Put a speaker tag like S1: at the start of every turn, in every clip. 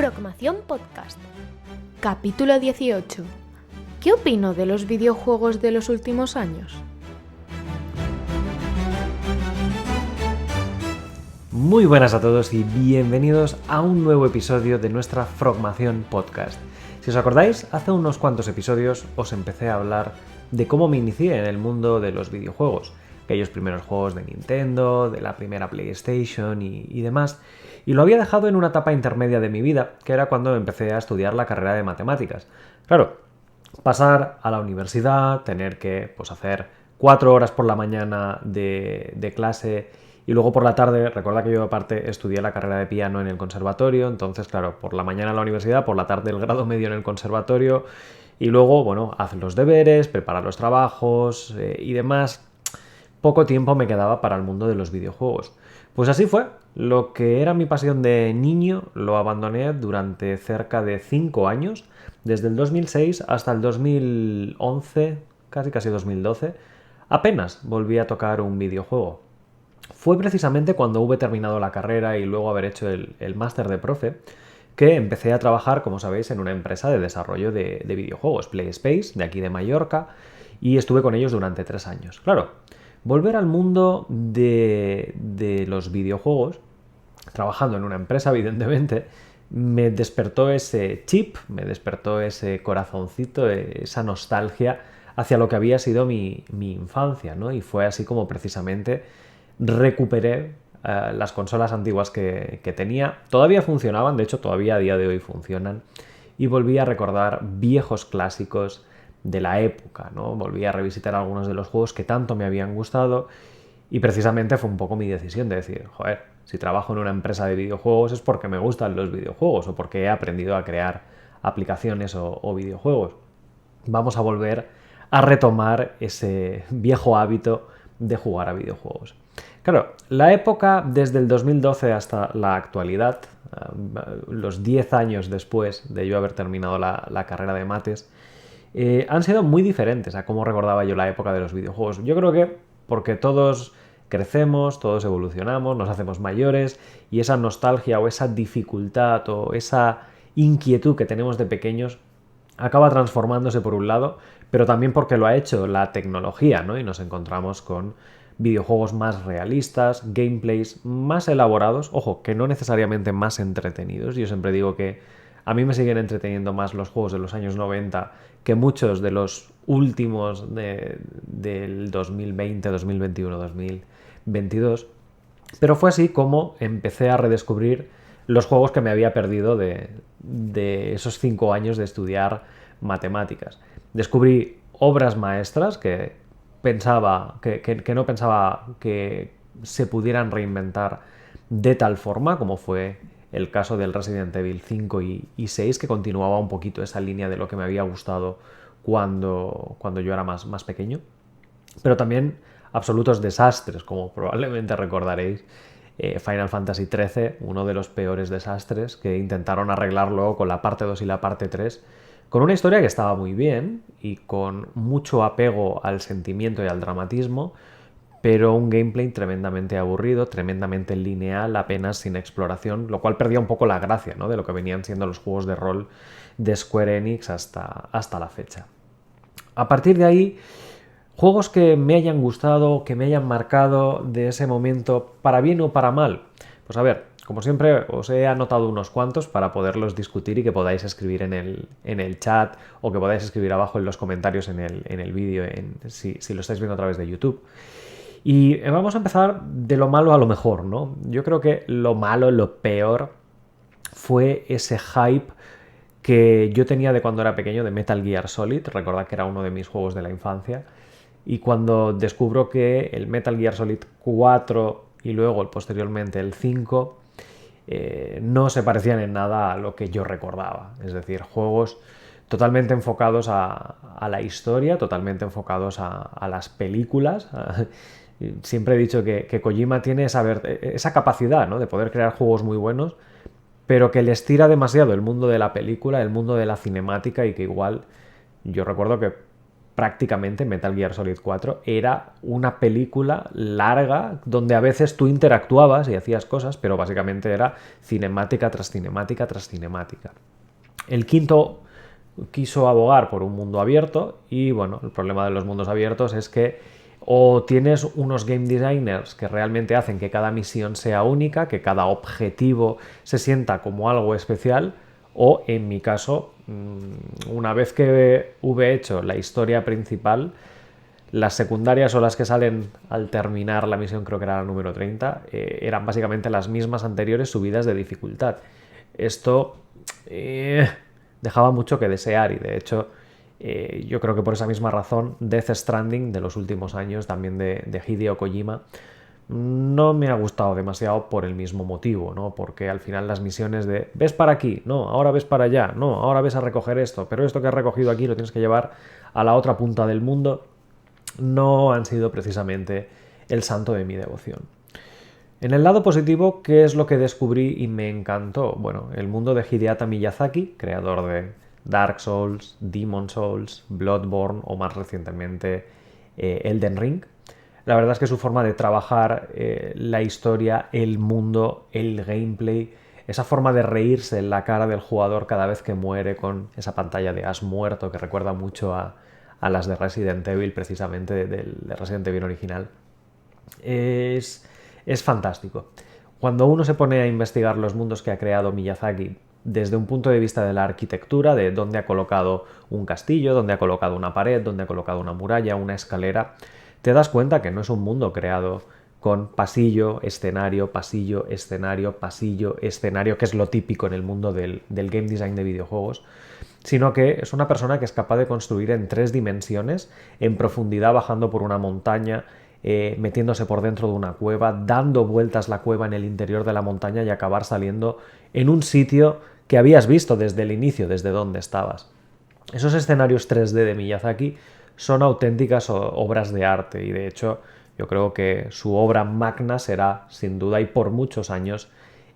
S1: Frogmación Podcast. Capítulo 18. ¿Qué opino de los videojuegos de los últimos años?
S2: Muy buenas a todos y bienvenidos a un nuevo episodio de nuestra Frogmación Podcast. Si os acordáis, hace unos cuantos episodios os empecé a hablar de cómo me inicié en el mundo de los videojuegos, aquellos primeros juegos de Nintendo, de la primera PlayStation y demás, y lo había dejado en una etapa intermedia de mi vida, que era cuando empecé a estudiar la carrera de matemáticas. Claro, pasar a la universidad, tener que hacer 4 horas por la mañana de clase y luego por la tarde, recuerda que yo aparte estudié la carrera de piano en el conservatorio, entonces claro, por la mañana en la universidad, por la tarde el grado medio en el conservatorio y luego, haz los deberes, prepara los trabajos y demás. Poco tiempo me quedaba para el mundo de los videojuegos. Pues así fue. Lo que era mi pasión de niño lo abandoné durante cerca de 5 años, desde el 2006 hasta el 2011, casi 2012, apenas volví a tocar un videojuego. Fue precisamente cuando hube terminado la carrera y luego haber hecho el máster de profe que empecé a trabajar, como sabéis, en una empresa de desarrollo de videojuegos, PlaySpace, de aquí de Mallorca, y estuve con ellos durante 3 años. Claro, volver al mundo de los videojuegos, trabajando en una empresa, evidentemente, me despertó ese chip, me despertó ese corazoncito, esa nostalgia hacia lo que había sido mi infancia, ¿no? Y fue así como precisamente recuperé las consolas antiguas que tenía. Todavía funcionaban, de hecho todavía a día de hoy funcionan, y volví a recordar viejos clásicos de la época, ¿no? Volví a revisitar algunos de los juegos que tanto me habían gustado y precisamente fue un poco mi decisión de decir, joder, si trabajo en una empresa de videojuegos es porque me gustan los videojuegos o porque he aprendido a crear aplicaciones o videojuegos. Vamos a volver a retomar ese viejo hábito de jugar a videojuegos. Claro, la época desde el 2012 hasta la actualidad, los 10 años después de yo haber terminado la carrera de mates, han sido muy diferentes a cómo recordaba yo la época de los videojuegos. Yo creo que porque todos crecemos, todos evolucionamos, nos hacemos mayores y esa nostalgia o esa dificultad o esa inquietud que tenemos de pequeños acaba transformándose por un lado, pero también porque lo ha hecho la tecnología, ¿no? Y nos encontramos con videojuegos más realistas, gameplays más elaborados, ojo, que no necesariamente más entretenidos. Yo siempre digo que a mí me siguen entreteniendo más los juegos de los años 90 que muchos de los últimos del 2020, 2021, 2022. Pero fue así como empecé a redescubrir los juegos que me había perdido de esos 5 años de estudiar matemáticas. Descubrí obras maestras que no pensaba que se pudieran reinventar de tal forma como fue el caso del Resident Evil 5 y 6, que continuaba un poquito esa línea de lo que me había gustado cuando yo era más pequeño. Pero también absolutos desastres, como probablemente recordaréis, Final Fantasy XIII, uno de los peores desastres que intentaron arreglarlo con la parte 2 y la parte 3, con una historia que estaba muy bien y con mucho apego al sentimiento y al dramatismo, pero un gameplay tremendamente aburrido, tremendamente lineal, apenas sin exploración, lo cual perdía un poco la gracia, ¿no?, de lo que venían siendo los juegos de rol de Square Enix hasta la fecha. A partir de ahí, juegos que me hayan gustado, que me hayan marcado de ese momento, para bien o para mal. Pues a ver, como siempre os he anotado unos cuantos para poderlos discutir y que podáis escribir en el chat o que podáis escribir abajo en los comentarios en el vídeo, si lo estáis viendo a través de YouTube. Y vamos a empezar de lo malo a lo mejor, ¿no? Yo creo que lo malo, lo peor, fue ese hype que yo tenía de cuando era pequeño de Metal Gear Solid. Recordad que era uno de mis juegos de la infancia. Y cuando descubro que el Metal Gear Solid 4 y luego posteriormente el 5 no se parecían en nada a lo que yo recordaba. Es decir, juegos totalmente enfocados a la historia, totalmente enfocados a las películas. Siempre he dicho que Kojima tiene esa capacidad, ¿no?, de poder crear juegos muy buenos, pero que les tira demasiado el mundo de la película, el mundo de la cinemática, y que igual yo recuerdo que prácticamente Metal Gear Solid 4 era una película larga donde a veces tú interactuabas y hacías cosas, pero básicamente era cinemática tras cinemática tras cinemática. El quinto quiso abogar por un mundo abierto y bueno, el problema de los mundos abiertos es que o tienes unos game designers que realmente hacen que cada misión sea única, que cada objetivo se sienta como algo especial, o en mi caso, una vez que hube hecho la historia principal, las secundarias o las que salen al terminar la misión, creo que era la número 30, eran básicamente las mismas anteriores subidas de dificultad. Esto dejaba mucho que desear y de hecho yo creo que por esa misma razón Death Stranding de los últimos años, también de Hideo Kojima, no me ha gustado demasiado por el mismo motivo, ¿no? Porque al final las misiones de ves para aquí, no, ahora ves para allá, no, ahora ves a recoger esto, pero esto que has recogido aquí lo tienes que llevar a la otra punta del mundo, no han sido precisamente el santo de mi devoción. En el lado positivo, ¿qué es lo que descubrí y me encantó? Bueno, el mundo de Hideaki Miyazaki, creador de Dark Souls, Demon's Souls, Bloodborne o más recientemente Elden Ring. La verdad es que su forma de trabajar la historia, el mundo, el gameplay, esa forma de reírse en la cara del jugador cada vez que muere con esa pantalla de has muerto que recuerda mucho a las de Resident Evil, precisamente del Resident Evil original, es fantástico. Cuando uno se pone a investigar los mundos que ha creado Miyazaki desde un punto de vista de la arquitectura, de dónde ha colocado un castillo, dónde ha colocado una pared, dónde ha colocado una muralla, una escalera, te das cuenta que no es un mundo creado con pasillo, escenario, pasillo, escenario, pasillo, escenario, que es lo típico en el mundo del game design de videojuegos, sino que es una persona que es capaz de construir en 3 dimensiones, en profundidad, bajando por una montaña, metiéndose por dentro de una cueva, dando vueltas la cueva en el interior de la montaña y acabar saliendo en un sitio que habías visto desde el inicio, desde donde estabas. Esos escenarios 3D de Miyazaki son auténticas obras de arte y de hecho yo creo que su obra magna será sin duda y por muchos años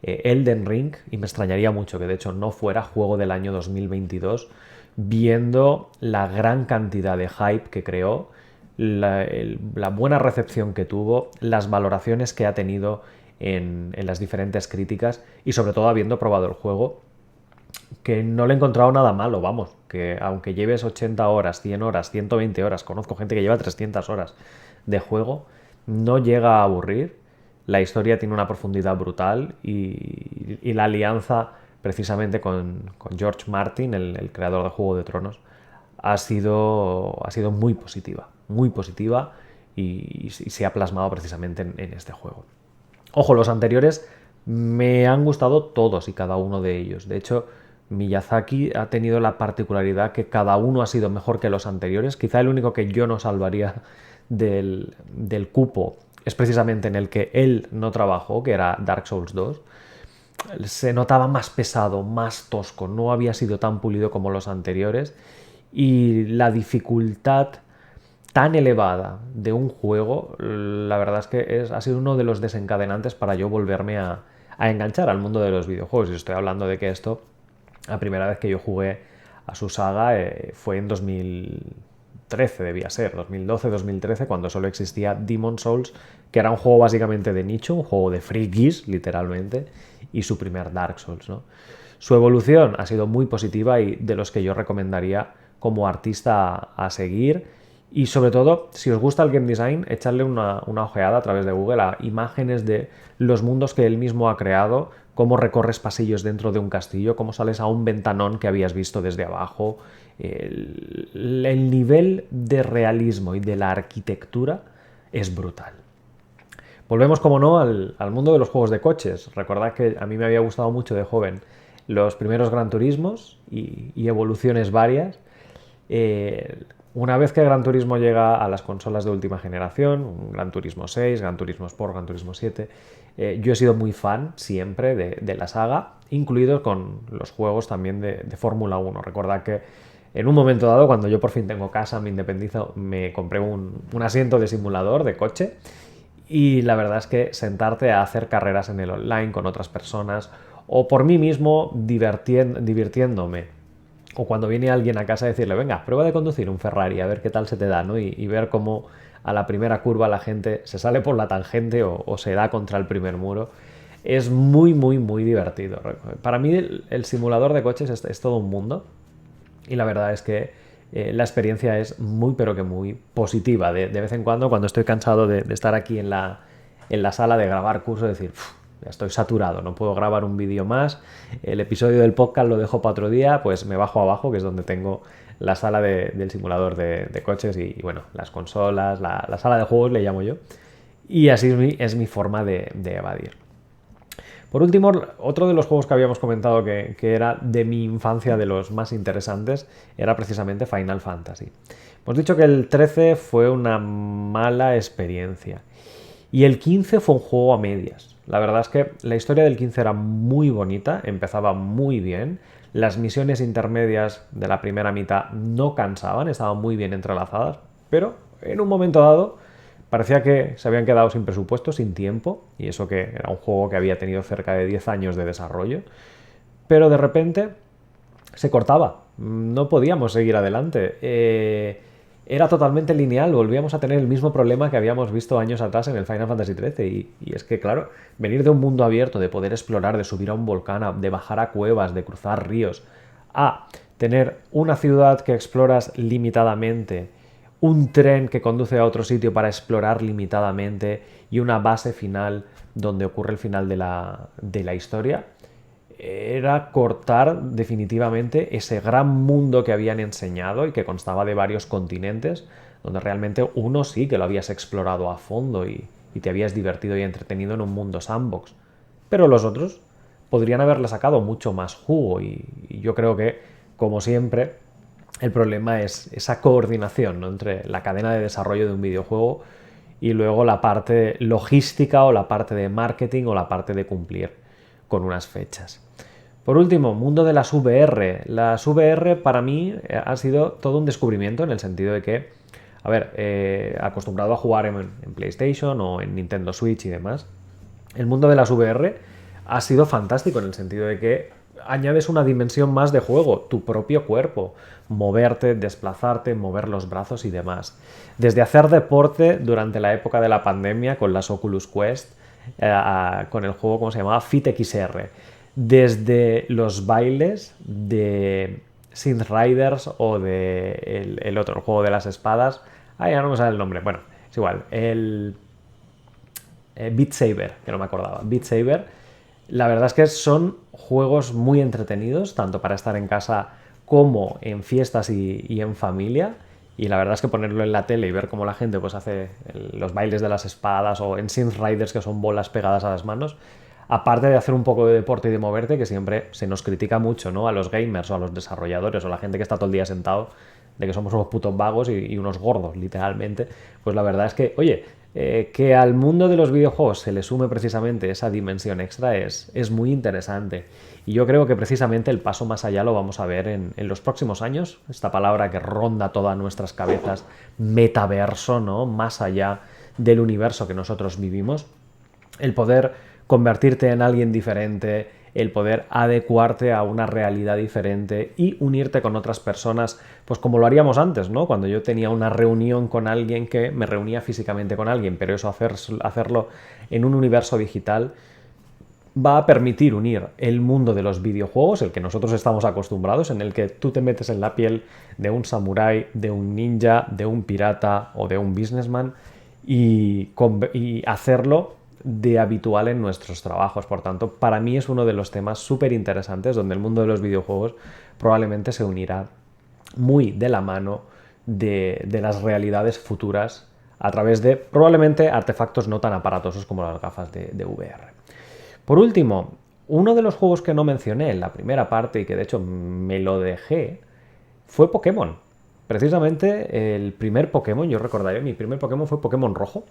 S2: Elden Ring, y me extrañaría mucho que de hecho no fuera juego del año 2022, viendo la gran cantidad de hype que creó, la buena recepción que tuvo, las valoraciones que ha tenido en las diferentes críticas y sobre todo habiendo probado el juego, que no le he encontrado nada malo, vamos, que aunque lleves 80 horas, 100 horas, 120 horas, conozco gente que lleva 300 horas de juego, no llega a aburrir, la historia tiene una profundidad brutal y la alianza precisamente con George Martin, el creador de Juego de Tronos, ha sido muy positiva y se ha plasmado precisamente en este juego. Ojo, los anteriores me han gustado todos y cada uno de ellos. De hecho, Miyazaki ha tenido la particularidad que cada uno ha sido mejor que los anteriores. Quizá el único que yo no salvaría del cupo es precisamente en el que él no trabajó, que era Dark Souls 2. Se notaba más pesado, más tosco, no había sido tan pulido como los anteriores y la dificultad tan elevada de un juego, la verdad es que ha sido uno de los desencadenantes para yo volverme a enganchar al mundo de los videojuegos. Y estoy hablando de que esto, la primera vez que yo jugué a su saga fue en 2013, debía ser, 2012-2013, cuando solo existía Demon's Souls, que era un juego básicamente de nicho, un juego de frikis, literalmente, y su primer Dark Souls, ¿no? Su evolución ha sido muy positiva y de los que yo recomendaría como artista a seguir. Y sobre todo, si os gusta el game design, echarle una ojeada a través de Google a imágenes de los mundos que él mismo ha creado, cómo recorres pasillos dentro de un castillo, cómo sales a un ventanón que habías visto desde abajo. El nivel de realismo y de la arquitectura es brutal. Volvemos, como no, al mundo de los juegos de coches. Recordad que a mí me había gustado mucho de joven los primeros Gran Turismos y evoluciones varias. Una vez que Gran Turismo llega a las consolas de última generación, Gran Turismo 6, Gran Turismo Sport, Gran Turismo 7, yo he sido muy fan siempre de la saga, incluidos con los juegos también de Fórmula 1. Recordad que en un momento dado, cuando yo por fin tengo casa, me independizo, me compré un asiento de simulador de coche y la verdad es que sentarte a hacer carreras en el online con otras personas o por mí mismo divirtiéndome O cuando viene alguien a casa a decirle, venga, prueba de conducir un Ferrari, a ver qué tal se te da, ¿no? Y ver cómo a la primera curva la gente se sale por la tangente o se da contra el primer muro. Es muy, muy, muy divertido. Para mí el simulador de coches es todo un mundo. Y la verdad es que la experiencia es muy, pero que muy positiva. De vez en cuando estoy cansado de estar aquí en la sala de grabar curso, decir, ya estoy saturado, no puedo grabar un vídeo más, el episodio del podcast lo dejo para otro día, pues me bajo abajo, que es donde tengo la sala del simulador de coches y, bueno, las consolas, la sala de juegos le llamo yo. Y así es mi forma de evadir. Por último, otro de los juegos que habíamos comentado que era de mi infancia, de los más interesantes, era precisamente Final Fantasy. Hemos dicho que el 13 fue una mala experiencia y el 15 fue un juego a medias. La verdad es que la historia del 15 era muy bonita, empezaba muy bien, las misiones intermedias de la primera mitad no cansaban, estaban muy bien entrelazadas, pero en un momento dado parecía que se habían quedado sin presupuesto, sin tiempo, y eso que era un juego que había tenido cerca de 10 años de desarrollo, pero de repente se cortaba, no podíamos seguir adelante. Era totalmente lineal, volvíamos a tener el mismo problema que habíamos visto años atrás en el Final Fantasy XIII, y es que, claro, venir de un mundo abierto, de poder explorar, de subir a un volcán, de bajar a cuevas, de cruzar ríos, a tener una ciudad que exploras limitadamente, un tren que conduce a otro sitio para explorar limitadamente y una base final donde ocurre el final de la historia, era cortar definitivamente ese gran mundo que habían enseñado y que constaba de varios continentes, donde realmente uno sí que lo habías explorado a fondo y te habías divertido y entretenido en un mundo sandbox. Pero los otros podrían haberle sacado mucho más jugo y yo creo que, como siempre, el problema es esa coordinación, ¿no?, entre la cadena de desarrollo de un videojuego y luego la parte logística o la parte de marketing o la parte de cumplir con unas fechas. Por último, mundo de las VR. Las VR para mí ha sido todo un descubrimiento en el sentido de que, a ver, acostumbrado a jugar en PlayStation o en Nintendo Switch y demás, el mundo de las VR ha sido fantástico en el sentido de que añades una dimensión más de juego, tu propio cuerpo, moverte, desplazarte, mover los brazos y demás. Desde hacer deporte durante la época de la pandemia con las Oculus Quest, con el juego, ¿cómo se llamaba? Fit XR. Desde los bailes de Synth Riders o de el otro, el juego de las espadas. Ya no me sale el nombre. Bueno, es igual. El Beat Saber, que no me acordaba. Beat Saber. La verdad es que son juegos muy entretenidos, tanto para estar en casa como en fiestas y en familia. Y la verdad es que ponerlo en la tele y ver cómo la gente pues hace los bailes de las espadas o en Synth Riders, que son bolas pegadas a las manos, aparte de hacer un poco de deporte y de moverte, que siempre se nos critica mucho, ¿no?, a los gamers o a los desarrolladores o a la gente que está todo el día sentado, de que somos unos putos vagos y unos gordos, literalmente. Pues la verdad es que, oye, que al mundo de los videojuegos se le sume precisamente esa dimensión extra es muy interesante. Y yo creo que precisamente el paso más allá lo vamos a ver en los próximos años. Esta palabra que ronda todas nuestras cabezas, metaverso, ¿no?, más allá del universo que nosotros vivimos. El poder convertirte en alguien diferente, el poder adecuarte a una realidad diferente y unirte con otras personas, pues como lo haríamos antes, ¿no? Cuando yo tenía una reunión con alguien, que me reunía físicamente con alguien, pero eso hacerlo en un universo digital va a permitir unir el mundo de los videojuegos, el que nosotros estamos acostumbrados, en el que tú te metes en la piel de un samurái, de un ninja, de un pirata o de un businessman y hacerlo de habitual en nuestros trabajos. Por tanto, para mí es uno de los temas súper interesantes donde el mundo de los videojuegos probablemente se unirá muy de la mano de las realidades futuras a través de probablemente artefactos no tan aparatosos como las gafas de VR. Por último, uno de los juegos que no mencioné en la primera parte y que de hecho me lo dejé fue Pokémon. Precisamente el primer Pokémon, yo recordaré, mi primer Pokémon fue Pokémon Rojo,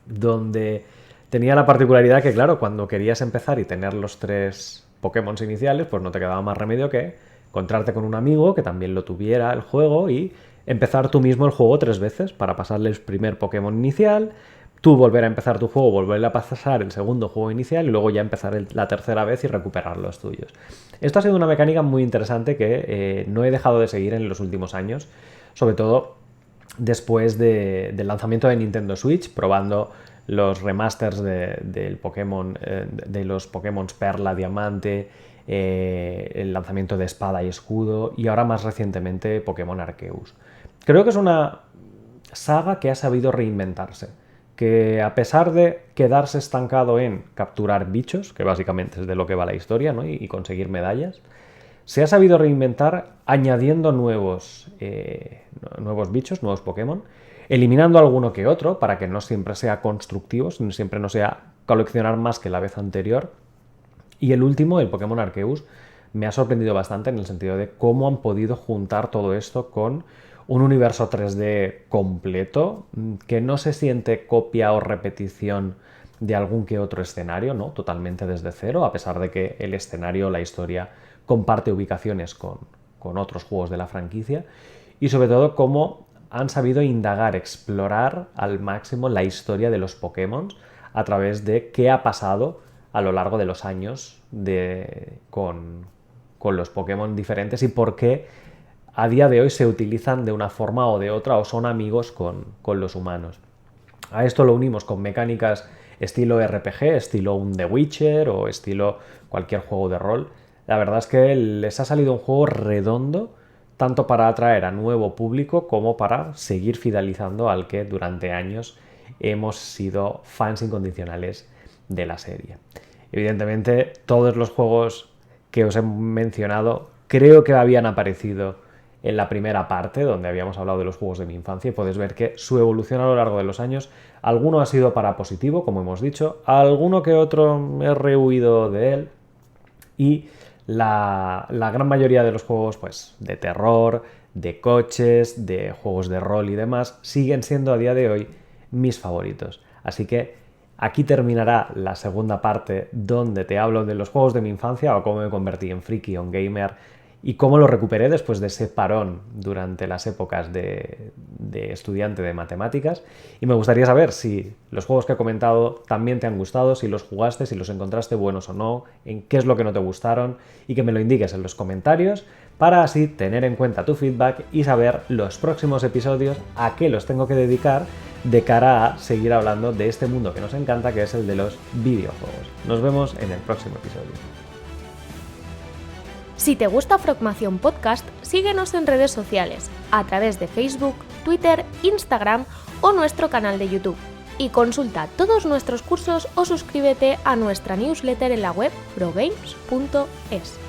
S2: donde tenía la particularidad que, claro, cuando querías empezar y tener los 3 Pokémon iniciales, pues no te quedaba más remedio que encontrarte con un amigo que también lo tuviera el juego y empezar tú mismo el juego 3 veces para pasarle el primer Pokémon inicial, tú volver a empezar tu juego, volver a pasar el segundo juego inicial y luego ya empezar la tercera vez y recuperar los tuyos. Esto ha sido una mecánica muy interesante que no he dejado de seguir en los últimos años, sobre todo después del lanzamiento de Nintendo Switch, probando los remasters del Pokémon, de los Pokémon Perla, Diamante, el lanzamiento de Espada y Escudo y ahora más recientemente Pokémon Arceus. Creo que es una saga que ha sabido reinventarse, que a pesar de quedarse estancado en capturar bichos, que básicamente es de lo que va la historia, ¿no? y conseguir medallas, se ha sabido reinventar añadiendo nuevos bichos, nuevos Pokémon, eliminando alguno que otro para que no siempre sea constructivo, sino siempre no sea coleccionar más que la vez anterior. Y el último, el Pokémon Arceus, me ha sorprendido bastante en el sentido de cómo han podido juntar todo esto con un universo 3D completo, que no se siente copia o repetición de algún que otro escenario, ¿no? Totalmente desde cero, a pesar de que el escenario, la historia, comparte ubicaciones con otros juegos de la franquicia. Y sobre todo cómo han sabido indagar, explorar al máximo la historia de los Pokémon a través de qué ha pasado a lo largo de los años con los Pokémon diferentes y por qué a día de hoy se utilizan de una forma o de otra o son amigos con los humanos. A esto lo unimos con mecánicas estilo RPG, estilo un The Witcher o estilo cualquier juego de rol. La verdad es que les ha salido un juego redondo, tanto para atraer a nuevo público como para seguir fidelizando al que durante años hemos sido fans incondicionales de la serie. Evidentemente, todos los juegos que os he mencionado creo que habían aparecido en la primera parte, donde habíamos hablado de los juegos de mi infancia, y podéis ver que su evolución a lo largo de los años, alguno ha sido para positivo, como hemos dicho, alguno que otro he rehuido de él, y la gran mayoría de los juegos pues, de terror, de coches, de juegos de rol y demás, siguen siendo a día de hoy mis favoritos. Así que aquí terminará la segunda parte donde te hablo de los juegos de mi infancia o cómo me convertí en friki o en gamer y cómo lo recuperé después de ese parón durante las épocas de estudiante de matemáticas. Y me gustaría saber si los juegos que he comentado también te han gustado, si los jugaste, si los encontraste buenos o no, en qué es lo que no te gustaron y que me lo indiques en los comentarios para así tener en cuenta tu feedback y saber los próximos episodios a qué los tengo que dedicar de cara a seguir hablando de este mundo que nos encanta, que es el de los videojuegos. Nos vemos en el próximo episodio.
S1: Si te gusta Frogmación Podcast, síguenos en redes sociales, a través de Facebook, Twitter, Instagram o nuestro canal de YouTube. Y consulta todos nuestros cursos o suscríbete a nuestra newsletter en la web frogames.es.